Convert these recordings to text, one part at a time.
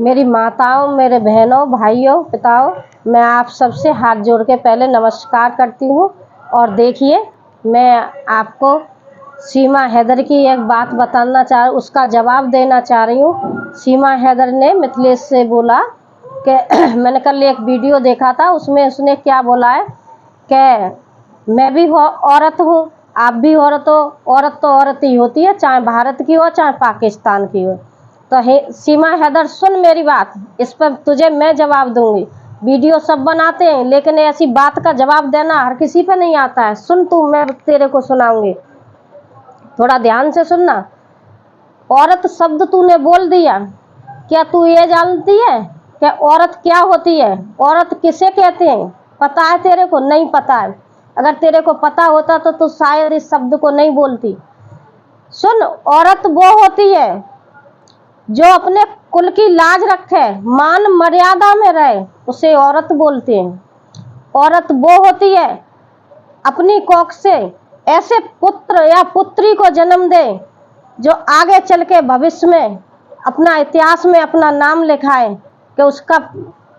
मेरी माताओं, मेरे बहनों, भाइयों, पिताओं, मैं आप सबसे हाथ जोड़ के पहले नमस्कार करती हूँ। और देखिए, मैं आपको सीमा हैदर की एक बात बताना उसका जवाब देना चाह रही हूँ। सीमा हैदर ने मिथिलेश से बोला कि मैंने कल एक वीडियो देखा था, उसमें उसने क्या बोला है कि मैं भी औरत हूँ, आप भी औरत हो। औरत तो औरत ही होती है, चाहे भारत की हो चाहे पाकिस्तान की हो। तो सीमा हैदर, सुन मेरी बात, इस पर तुझे मैं जवाब दूंगी। वीडियो सब बनाते हैं, लेकिन ऐसी बात का जवाब देना हर किसी पे नहीं आता है। सुन तू, मैं तेरे को सुनाऊंगी, थोड़ा ध्यान से सुनना। औरत शब्द तूने बोल दिया, क्या तू ये जानती है कि औरत क्या होती है? औरत किसे कहते हैं? पता है तेरे को? नहीं पता है। अगर तेरे को पता होता तो तू शायद इस शब्द को नहीं बोलती। सुन, औरत वो होती है जो अपने कुल की लाज रखे, मान मर्यादा में रहे, उसे औरत बोलते हैं। औरत वो होती है अपनी कोख से ऐसे पुत्र या पुत्री को जन्म दे जो आगे चल के भविष्य में अपना इतिहास में अपना नाम लिखाए कि उसका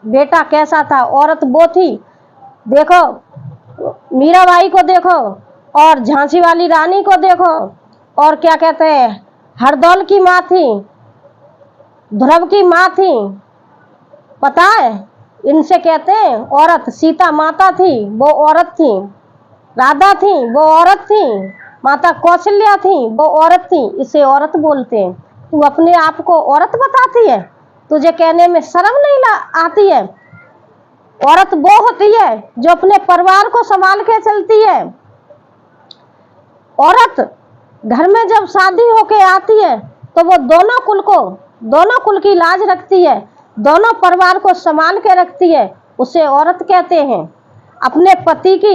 बेटा कैसा था। औरत वो थी। देखो, मीराबाई को देखो, और झांसी वाली रानी को देखो, और क्या कहते हैं, हरदौल की माँ थी, ध्रुव की माँ थी। पता है, इनसे कहते हैं औरत। सीता माता थी, वो औरत थी। राधा थी, वो औरत थी। माता कौशल्या थी, वो औरत थी। इसे औरत बोलते हैं। तू अपने आप को औरत बताती है? तुझे कहने में शर्म नहीं आती है? औरत वो होती है जो अपने परिवार को संभाल के चलती है। औरत घर में जब शादी होके आती है तो वो दोनों कुल की लाज रखती है, दोनों परिवार को संभाल के रखती है। उसे औरत कहते हैं। अपने पति की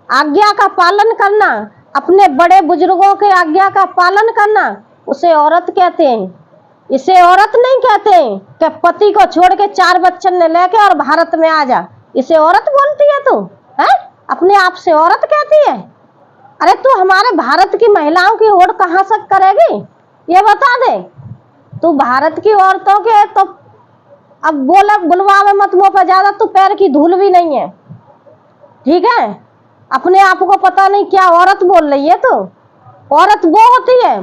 आज्ञा का पालन करना, अपने बड़े बुजुर्गों के आज्ञा का पालन करना, उसे औरत कहते हैं। इसे औरत नहीं कहते कि पति को छोड़ के 4 बच्चन ने लेके और भारत में आ जा। इसे औरत बोलती है तू? है अपने आप से औरत कहती है? अरे तू हमारे भारत की महिलाओं की होड़ कहाँ से करेगी, ये बता दे। तू भारत की औरतों के तो अब बुलवावे मत मुँह पर ज्यादा, तू पैर की धूल भी नहीं है, ठीक है? अपने आप को पता नहीं क्या औरत बोल रही है तू। औरत वो होती है,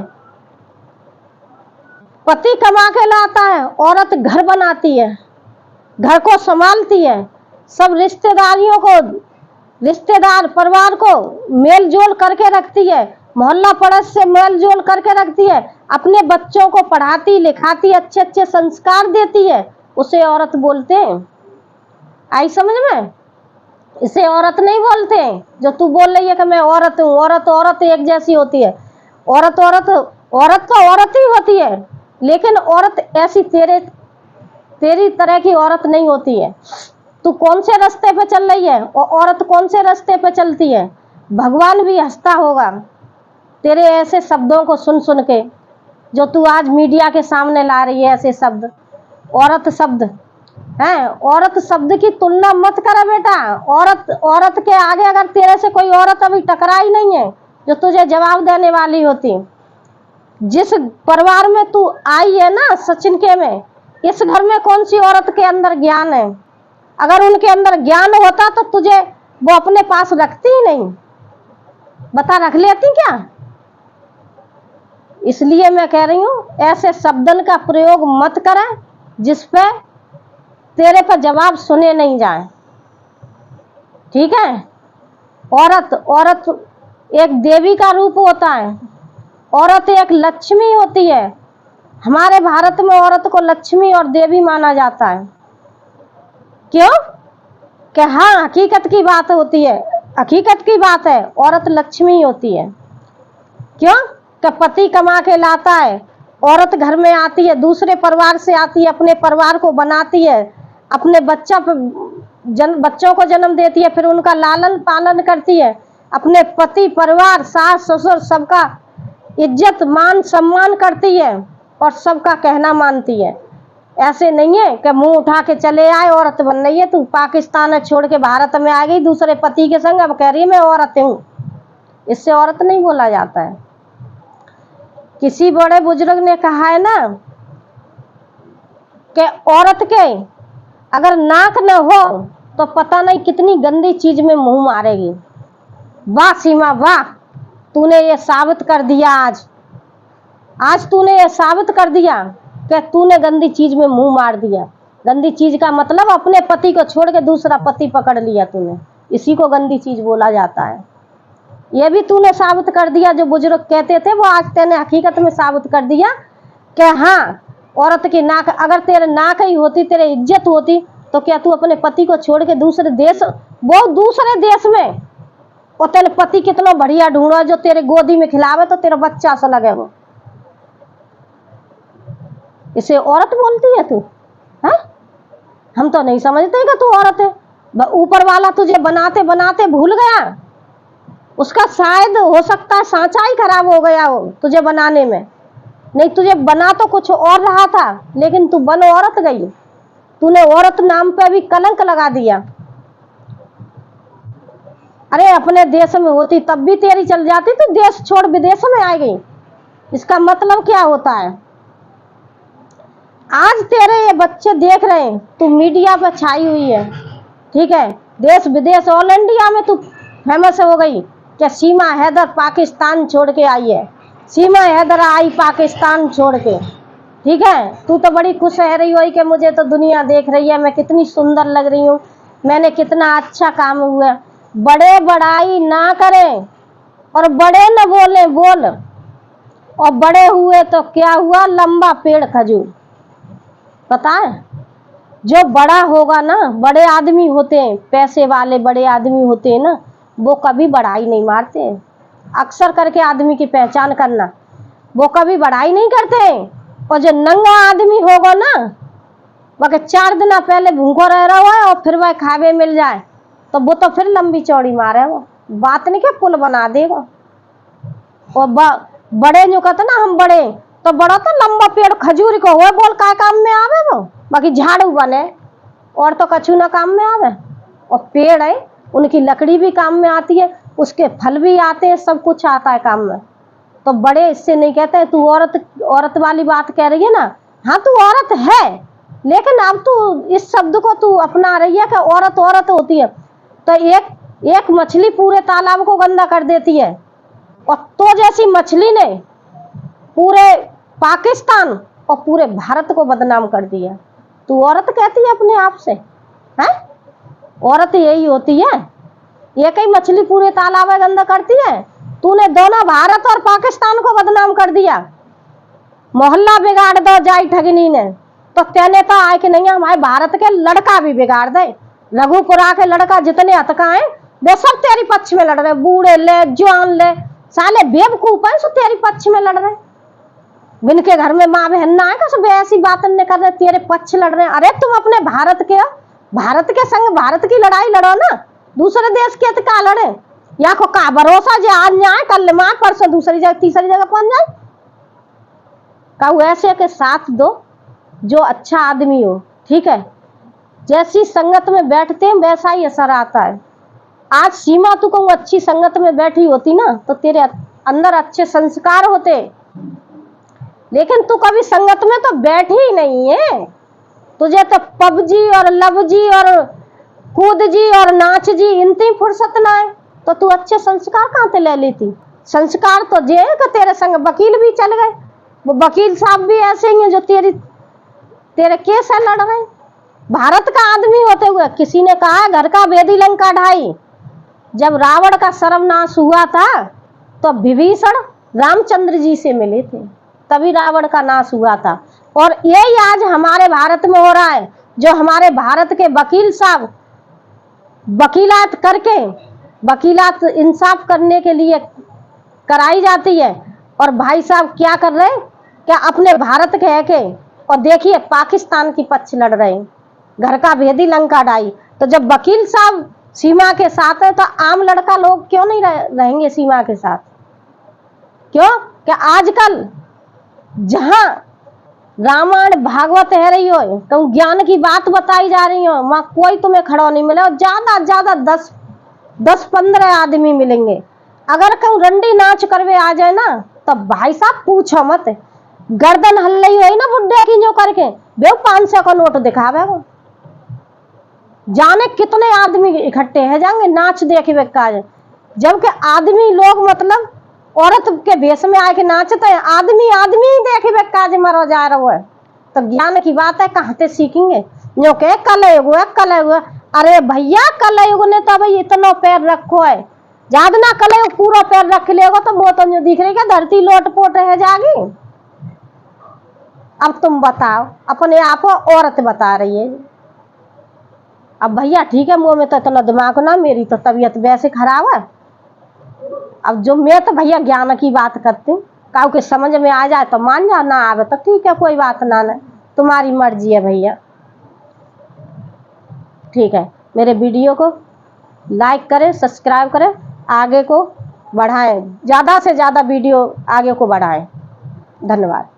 पति कमा के लाता है, औरत घर बनाती है, घर को संभालती है, सब रिश्तेदार परिवार को मेल जोल करके रखती है, मोहल्ला पड़ोस से मेल जोल करके रखती है, अपने बच्चों को पढ़ाती लिखाती, अच्छे अच्छे संस्कार देती है। उसे औरत बोलते हैं। आई समझ में? इसे औरत नहीं बोलते। जो तू बोल रही है कि मैं औरत हूँ, औरत एक जैसी होती है। औरत तो औरत ही होती है, लेकिन औरत ऐसी तेरी तरह की औरत नहीं होती है। तू कौन से रास्ते पे चल रही है और औरत कौन से रास्ते पे चलती है? भगवान भी हंसता होगा तेरे ऐसे शब्दों को सुन सुन के, जो तू आज मीडिया के सामने ला रही है। ऐसे शब्द, औरत शब्द है। औरत शब्द की तुलना मत कर बेटा। औरत के आगे अगर तेरे से कोई औरत अभी टकराई नहीं है जो तुझे जवाब देने वाली होती। जिस परिवार में तू आई है ना, सचिन के में, इस घर में कौन सी औरत के अंदर ज्ञान है? अगर उनके अंदर ज्ञान होता तो तुझे वो अपने पास रखती ही नहीं। बता, रख लेती क्या? इसलिए मैं कह रही हूं, ऐसे शब्दन का प्रयोग मत करें जिस पे तेरे पर जवाब सुने नहीं जाए, ठीक है? औरत एक देवी का रूप होता है। औरत एक लक्ष्मी होती है। हमारे भारत में औरत को लक्ष्मी और देवी माना जाता है। क्यों? कि हाँ, हकीकत की बात होती है, हकीकत की बात है, औरत लक्ष्मी होती है। क्यों? कि पति कमा के लाता है, औरत घर में आती है, दूसरे परिवार से आती है, अपने परिवार को बनाती है, अपने बच्चों को जन्म देती है, फिर उनका लालन पालन करती है, अपने पति परिवार सास ससुर सबका इज्जत मान सम्मान करती है और सबका कहना मानती है। ऐसे नहीं है कि मुंह उठा के चले आए औरत बन रही है। तू पाकिस्तान छोड़ के भारत में आ गई दूसरे पति के संग, अब कह रही है मैं औरत हूँ। इससे औरत नहीं बोला जाता है। किसी बड़े बुजुर्ग ने कहा है ना कि औरत के अगर नाक न हो तो पता नहीं कितनी गंदी चीज में मुंह मारेगी। वाह सीमा वाह, तूने ये साबित कर दिया आज तूने ये साबित कर दिया कि तूने गंदी चीज में मुंह मार दिया। गंदी चीज का मतलब अपने पति को छोड़ के दूसरा पति पकड़ लिया तूने, इसी को गंदी चीज बोला जाता है। ये भी तूने साबित कर दिया, जो बुजुर्ग कहते थे वो आज तेने हकीकत में साबित कर दिया कि हाँ, औरत की नाक, अगर तेरे नाक ही होती, तेरे इज्जत होती, तो क्या तू अपने पति को छोड़ के दूसरे देश, वो दूसरे देश में, और तेरे पति कितना बढ़िया ढूंढो जो तेरे गोदी में खिलावे तो तेरा बच्चा सा लगे वो, इसे औरत बोलती है तू? है, हम तो नहीं समझते कि तू औरत है। ऊपर वाला तुझे बनाते बनाते भूल गया, उसका शायद हो सकता है सांचा ही खराब हो गया हो तुझे बनाने में, नहीं तुझे बना तो कुछ और रहा था, लेकिन तू बन औरत गई। तूने औरत नाम पे भी कलंक लगा दिया। अरे अपने देश में होती तब भी तेरी चल जाती, तो देश छोड़ विदेश में आ गई, इसका मतलब क्या होता है? आज तेरे ये बच्चे देख रहे हैं, तू मीडिया पे छाई हुई है, ठीक है, देश विदेश ऑल इंडिया में तू फेमस हो गई कि सीमा हैदर पाकिस्तान छोड़ के आई है, सीमा हैदर आई पाकिस्तान छोड़ के, ठीक है। तू तो बड़ी खुश रह रही हो कि मुझे तो दुनिया देख रही है, मैं कितनी सुंदर लग रही हूँ, मैंने कितना अच्छा काम हुआ। बड़े बड़ाई ना करें और बड़े न बोले बोल, और बड़े हुए तो क्या हुआ, लंबा पेड़ खजूर। पता है, जो बड़ा होगा ना, बड़े आदमी होते हैं, पैसे वाले बड़े आदमी होते हैं ना, वो कभी बड़ाई नहीं मारते। अक्सर करके आदमी की पहचान करना, वो कभी बड़ाई नहीं करते। और जो नंगा आदमी होगा ना, वह 4 दिन पहले भूखो रह रहा है और फिर वह खावे मिल जाए तो वो तो फिर लंबी चौड़ी मारे, वो बात नहीं कि पुल बना देगा। और बड़े जो कहते ना हम बड़े, तो बड़ा तो लंबा पेड़ खजूर को हो, बोल का काम में आवे वो, बाकी झाड़ू बने और तो कछु ना काम में आवे। और पेड़ है, उनकी लकड़ी भी काम में आती है, उसके फल भी आते हैं, सब कुछ आता है काम में। तो बड़े इससे नहीं कहते। तू औरत वाली बात कह रही है ना, हाँ तू औरत है, लेकिन अब तू इस शब्द को तू अपना रही है कि औरत औरत होती है, तो एक मछली पूरे तालाब को गंदा कर देती है, और तो जैसी मछली ने पूरे पाकिस्तान और पूरे भारत को बदनाम कर दिया। तू औरत कहती है अपने आप से? है, औरत यही होती है, एक ही मछली पूरे तालाब में गंदा करती है। तूने दोनों भारत और पाकिस्तान को बदनाम कर दिया, मोहल्ला बिगाड़ दो जाई ठगनी ने, तो कहने तो आए कि नहीं हमारे भारत के लड़का भी बिगाड़ दे। रघुपुरा के लड़का जितने हतका है वे सब तेरी पक्ष में लड़ रहे, बूढ़े ले जवान ले, साले बेवकूफ है, सब तेरी पक्ष में लड़ रहे। जिनके घर में माँ बहन ना है सब ऐसी बात नहीं कर रहे, तेरे पक्ष लड़ रहे। अरे तुम अपने भारत के संग भारत की लड़ाई लड़ो ना, दूसरे देश के का लड़े? या को का भरोसा जो आज जाए कल माँ परसों दूसरी जगह तीसरी जगह पहुंच जाए? कहू ऐसे के साथ दो जो अच्छा आदमी हो, ठीक है, जैसी संगत में बैठते हैं वैसा ही असर आता है। आज सीमा तू कहूँ अच्छी संगत में बैठी होती ना, तो तेरे अंदर अच्छे संस्कार होते, लेकिन तू कभी संगत में तो बैठी ही नहीं है। तुझे तो पबजी और लवजी और कूद जी और नाच जी इनती फुर्सत ना है, तो तू अच्छे संस्कार कहाँ से ले लेती? संस्कार तो जे कि तेरे संग वकील भी चल गए, वो वकील साहब भी ऐसे ही हैं जो तेरे केस है लड़ रहे। भारत का आदमी होते हुए किसी ने कहा घर का वेदी लंका ढाई। जब रावण का सर्वनाश हुआ था तो विभीषण रामचंद्र जी से मिले थे, तभी रावण का नाश हुआ था। और यही आज हमारे भारत में हो रहा है, जो हमारे भारत के वकील साहब वकीलात करके, वकीलात इंसाफ करने के लिए कराई जाती है, और भाई साहब क्या कर रहे हैं, क्या अपने भारत के है के, और देखिए पाकिस्तान की पक्ष लड़ रहे हैं, घर का भेदी लंका ढाई। तो जब वकील साहब सीमा के साथ है तो आम लड़का लोग क्यों नहीं रहेंगे सीमा के साथ? क्यों? कि आजकल जहां रामायण भागवत है रही हो, कहूँ ज्ञान की बात बताई जा रही हो, वहां कोई तुम्हें खड़ा नहीं मिले, और ज्यादा 10-15 आदमी मिलेंगे। अगर कहूँ रंडी नाच करवे आ जाए ना, तो भाई साहब पूछो मत, गर्दन हल रही हुई ना बुढ़े की जो करके बे 500 का नोट दिखावे वो। जाने कितने आदमी इकट्ठे हैं जाएंगे नाच देखे का, जबकि आदमी लोग मतलब औरत के भेष में आके नाचते हैं, आदमी आदमी ही देखे काज मरो जा रहा है। तो ज्ञान की बात है, कहाँ से सीखेंगे? जो के कलयुग है कलयुग। अरे भैया कलयुग ने तो भाई इतना पैर रखो है, ज्यादा ना कलयुग पूरा पैर रख लेगा तो वो तो जो दिख रही क्या धरती लोट पोट है जागी। अब तुम बताओ, अपने आप औरत बता रही है। अब भैया ठीक है, मुँह में तो इतना दिमाग ना, मेरी तो तबीयत वैसे खराब है। अब जो मैं तो भैया ज्ञान की बात करती हूँ, काउ के समझ में आ जाए तो मान जा, ना आवे तो ठीक है कोई बात ना, ना तुम्हारी मर्जी है भैया। ठीक है, मेरे वीडियो को लाइक करें, सब्सक्राइब करें, आगे को बढ़ाएं, ज़्यादा से ज़्यादा वीडियो आगे को बढ़ाएं। धन्यवाद।